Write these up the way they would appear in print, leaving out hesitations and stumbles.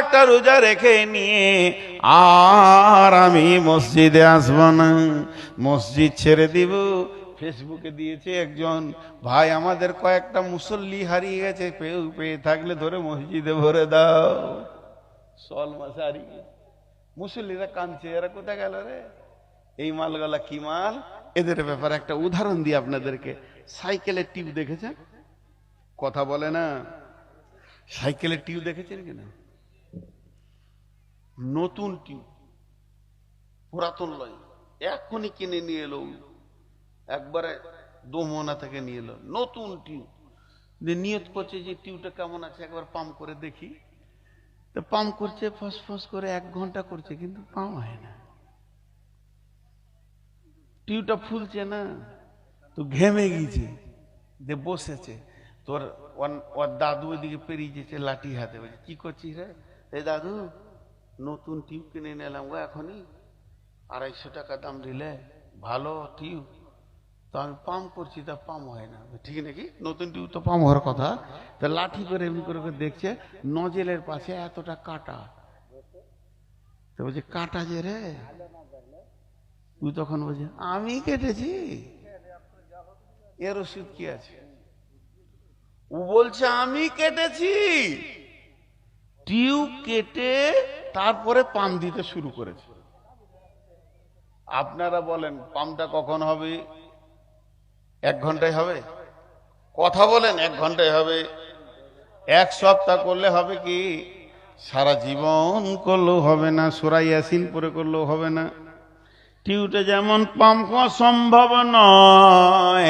একটা রোজা রেখে নিয়ে আর আমি মসজিদে আসবো না, মসজিদ ছেড়ে দিব। ফেসবুকে দিয়েছে একজন ভাই, আমাদের কয়েকটা মুসল্লি হারিয়ে গেছে, পেয়ে থাকলে ধরে মসজিদে ভরে দাও। সল মাস হারিয়ে গেছে, মুসল্লিরা কাঁদছে, এরা কোথায় গেল রে? এই মালগুলা কি মাল? এদের ব্যাপারে একটা উদাহরণ দিই আপনাদেরকে। সাইকেলের টিউব দেখেছেন? কথা বলে না। সাইকেলের টিউব দেখেছেন কিনা? নতুন টিউব, পুরাতন লয়, এখনই কিনে নিয়ে এলো, একবারে দোমনা থেকে নিয়ে এলো নতুন টিউব। নিয়ত করছে যে টিউবটা কেমন আছে একবার পাম্প করে দেখি। তো পাম্প করছে, ফস ফস করে 1 ঘন্টা করছে, কিন্তু পাম্প হয় না, টিউবটা ফুলছে না। তো ঘেমে গিয়েছে, যে বসেছে। তোর ওর দাদু ওইদিকে পেরিয়ে যেছে লাঠি হাতে, বলছে কি করছিস রে? এই দাদু, নতুন টিউব কিনে নিলাম গো এখনই, 250 টাকা দাম দিলে, ভালো টিউব। তো আমি পাম্প করছি, তা পাম্প হয় না। ঠিক নাকি? নতুন টিউব তো পাম্প হওয়ার কথা। তা লাঠি করে এমনি করে দেখছে, নজেলের পাশে এতটা কাটা। তো বলছে কাটা যে রে? তুই তখন বলছে আমি কেটেছি, এর ওষুধ কি আছে? ও বলছে আমি কেটেছি। টিউব কেটে তারপরে পাম্প দিতে শুরু করেছে। আপনারা বলেন পাম্পটা কখন হবে? 1 ঘন্টায় হবে? কথা বলেন, 1 ঘন্টায় হবে? 1 সপ্তাহ করলে হবে কি? সারা জীবন করলেও হবে না, সূরা ইয়াসিন পড়ে করলেও হবে না। টিউবটা যেমন পাম্প করা সম্ভব নয়,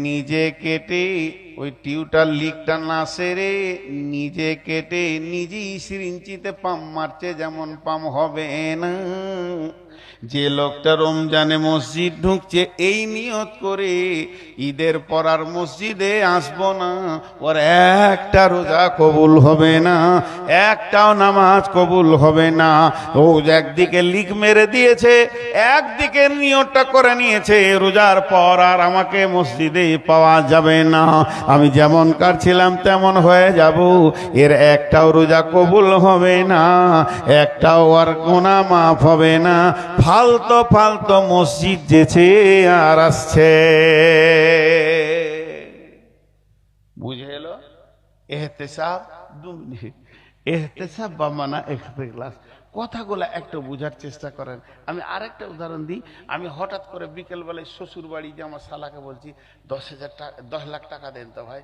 নিজে কেটে ওই টিউবটার লিকটা না সেরে নিজে কেটে নিজেই সিরিঞ্চিতে পাম্প মারছে, যেমন পাম্প হবে না। যে লোকটা রমজানে মসজিদ ঢুকছে এই নিয়ত করে ঈদের পর আর মসজিদে আসবো না, ওর একটা রোজা কবুল হবে না, একটাও নামাজ কবুল হবে না। ও একদিকে লিক মেরে দিয়েছে, একদিকে নিয়তটা করে নিয়েছে রোজার পর আর আমাকে মসজিদে পাওয়া যাবে না, আমি যেমন কার ছিলাম তেমন হয়ে যাব। এর একটাও রোজা কবুল হবে না, একটাও আর গুনাহ মাফ হবে না। ফালতো ফালতো মসজিদ যেছে আর আসছে। বুঝে এলো? এহতেসাব 2 মিনিট। এহতেসাব বা মানা ইখতিলাস, কথাগুলো একটু বোঝার চেষ্টা করেন। আমি আরেকটা উদাহরণ দিই। আমি হঠাৎ করে বিকেল বেলায় শ্বশুর বাড়ি যে আমার শালাকে বলছি 10,000 টাকা 10 লাখ টাকা দেন তো ভাই।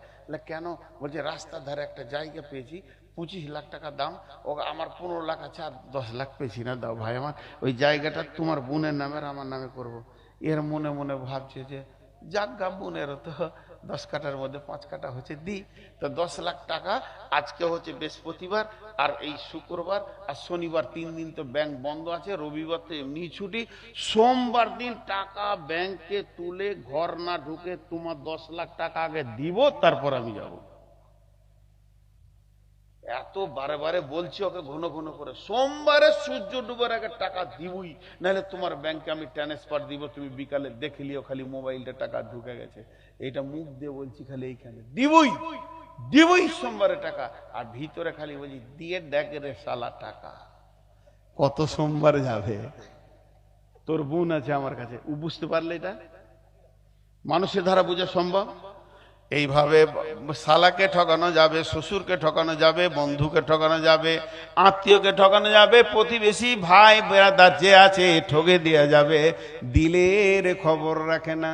কেন? বলছে রাস্তার ধারে একটা জায়গা পেয়েছি, 25 লাখ টাকা দাম, ও আমার 15 লাখ আছে, আর 10 লাখ পেয়েছি না, দাও ভাই আমার ওই জায়গাটা তোমার বোনের নামে আর আমার নামে করব। এর মনে মনে ভাবছে যে যাজ্ঞা বোনেরও তো 10 কাঠার মধ্যে 5 কাঠা হচ্ছে, দি। তো 10 লাখ টাকা, আজকে হচ্ছে বৃহস্পতিবার আর এই শুক্রবার আর শনিবার 3 দিন তো ব্যাংক বন্ধ আছে, রবিবার তো এমনি ছুটি। সোমবার দিন টাকা ব্যাংকে তুলে ঘর না ঢুকে তোমার 10 লাখ টাকা আগে দিব, তারপর আমি যাব। এত বারে বারে বলছি ওকে ঘন ঘন করে, সোমবারে সূর্য ডুবার আগে টাকা দিবই, নাহলে তোমার ব্যাংকে আমি ট্রান্সফার দিব, তুমি বিকালে দেখে লিও খালি মোবাইলটা টাকা ঢুকে গেছে। এটা মুখ দিয়ে বলছি, খালি এইখানে দিবই দিবই সোমবারে টাকা, আর ভিতরে খালি বলছি দিয়ে দেখ রে শালা টাকা কত সোমবার যাবে। তোর বোন আছে আমার কাছে, ও বুঝতে পারলে এটা মানুষের ধারা বোঝা সম্ভব? এইভাবে শালাকে ঠকানো যাবে, শ্বশুরকে ঠকানো যাবে, বন্ধুকে ঠকানো যাবে, আত্মীয়কে ঠকানো যাবে, প্রতিবেশী ভাই বেড়াদার যে আছে ঠকে দেওয়া যাবে। দিলের খবর রাখে না।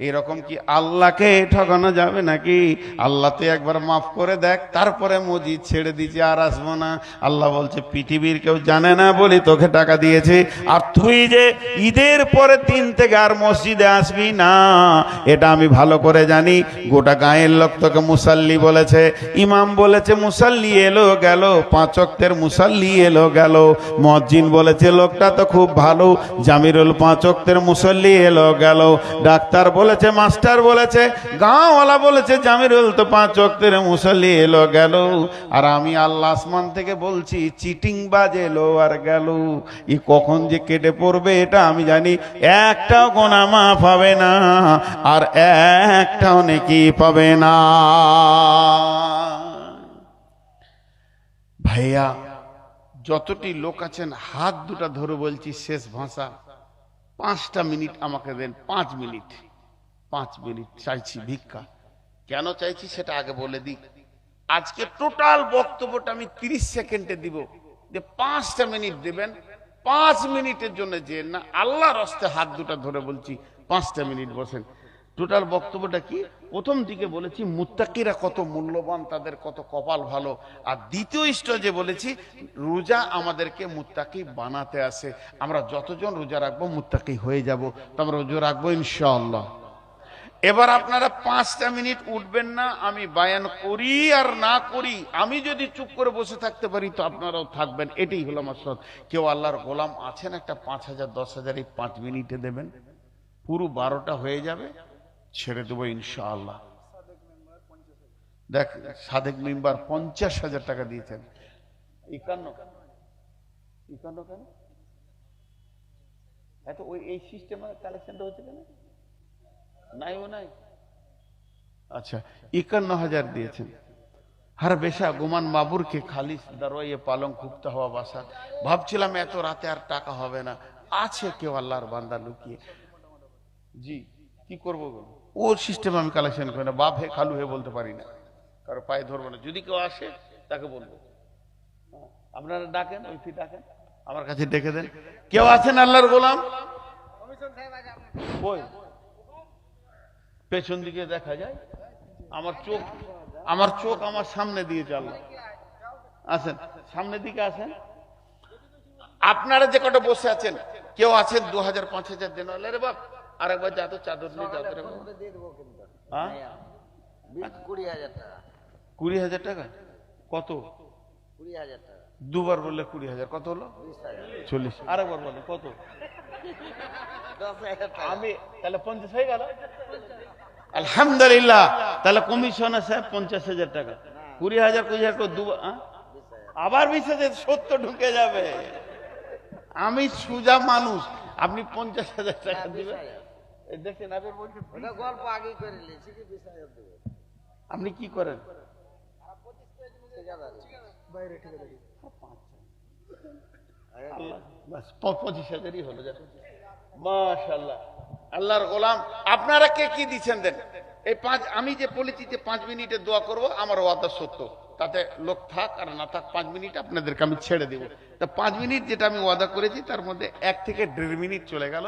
এরকম কি আল্লাহকে ঠকানো যাবে নাকি? আল্লাহ তো একবার মাফ করে দেখ, তারপরে মসজিদ ছেড়ে দিয়েছে আর আসবো না। আল্লাহ বলছে পৃথিবীর কেউ জানে না বলি তোকে টাকা দিয়েছে, আর তুই যে ঈদের পরে 3 থেকে আর মসজিদে আসবি না, এটা আমি ভালো করে জানি। গোটা গায়ের লোক তোকে মুসাল্লি বলেছে, ইমাম বলেছে মুসাল্লি এলো গেল, 5 ওয়াক্তের মুসাল্লি এলো গেল, মুয়াজ্জিন বলেছে লোকটা তো খুব ভালো, জামিরুল 5 ওয়াক্তের মুসাল্লি এলো গেল, ডাক্তার বলেছে, মাস্টার বলেছে, গাঁওয়ালা বলেছে জামিরুল তো 5 ওয়াক্তের মুসাল্লি এলো গেল, আর আমি আল্লাহ আসমান থেকে বলছি চিটিং বাজ এলো আর গেল। ই কখন যে কেটে পড়বে এটা আমি জানি। একটাও গুনাহ মাফ হবে না, আর একটাও নেকি পাবে না। ভাইয়া যতটি লোক আছেন হাত দুটা ধরে বলছি, শেষ ভাষা 5টা মিনিট আমাকে দেন। 5 মিনিট, 5 মিনিট চাইছি ভিক্ষা। কেন চাইছি সেটা আগে বলে দিই। আজকে টোটাল বক্তব্যটা আমি 30 সেকেন্ডে দিব, যে 5টা মিনিট দেবেন। 5 মিনিটের জন্য যে না, আল্লাহর রাস্তে হাত দুটা ধরে বলছি 5টা মিনিট বসেন। টোটাল বক্তব্যটা কি? প্রথম দিকে বলেছি মুত্তাকিরা কত মূল্যবান, তাদের কত কপাল ভালো। আর দ্বিতীয় স্টেজে বলেছি রোজা আমাদেরকে মুত্তাকি বানাতে আসে। আমরা যতজন রোজা রাখবো মুত্তাকি হয়ে যাব। তো আমরা রোজা রাখবো ইনশাআল্লাহ। এবার আপনারা 5টা মিনিট উঠবেন না, আমি বায়ান করি আর না করি। আমি যদি চুপ করে বসে থাকতে পারি তো আপনারাও থাকবেন, এটাই হলো আমার শর্ত। কেউ আল্লাহর গোলাম আছেন একটা 5,000 10,000 এই 5 মিনিটে দেবেন? পুরো 12টা হয়ে যাবে, ছেড়ে দেবো ইনশাআল্লাহ। দেখ, সাদেক মেম্বার 50,000 টাকা দিয়েছেন। 51 কেন এত? ওই এই সিস্টেমে কালেকশনটা হচ্ছে কেন? নাই ও নাই। আচ্ছা, 51,000 দিয়েছেন। হার বেশা গুমান বাবুরকে খালি দারোয়ে পালং খুঁজতে হওয়া বাসা। ভাবছিলাম এত রাতে আর টাকা হবে না। আছে কেউ আল্লাহর বান্দা লুকিয়ে। জি, কি করবো? ও সিস্টেম আমি কালেকশন করি না। বাপ হে খালু হে বলতে পারি না, কারো পায়ে ধরবো না। যদি কেউ আসে তাকে বলবো। আপনারা ডাকেন, ওই ফি ডাকেন, আমার কাছে ডেকে দেন। কেউ আছেন আল্লাহর গোলাম? ওই পেছন দিকে দেখা যায়, আমার চোখ আমার সামনে দিয়ে চল। আসেন সামনের দিকে আসেন। আপনারা যে কটা বসে আছেন, কেউ আছেন 2,000 5,000 দেন? রে বাপ, আরেকবার যা তো চাদর নিয়ে চাদর। 20,000 টাকা কত? 20,000 টাকা। দুবার বললে 20,000, কত হলো? 40। আরেকবার বলে কত? 10,000 টাকা। আমি তাহলে 50 হয়ে গেল। আলহামদুলিল্লাহ। তাহলে কমিশন আছে 50,000 টাকা। 20,000 দুবার, আবার 20,000, 70 ঢুকে যাবে। আমি সুজা মানুষ, আপনি 50,000 টাকা দিবেন? দেখেন ওটা গল্প আগেই করে নিয়েছি, কি 20,000 দেবে? আপনি কি করেন? বাইরে ঠিকাদারি। 25,000ই হলো। মাশাআল্লাহ, আল্লাহর গোলাম। আপনারা কে কি দিচ্ছেন দেন। এই 5, আমি যে বলেছি যে 5 মিনিটে দোয়া করব, আমার ওয়াদা সত্য। তাতে লোক থাক আর না থাক, 5 মিনিট আপনাদেরকে আমি ছেড়ে দেব। তা 5 মিনিট যেটা আমি ওয়াদা করেছি তার মধ্যে 1 থেকে 1.5 মিনিট চলে গেল।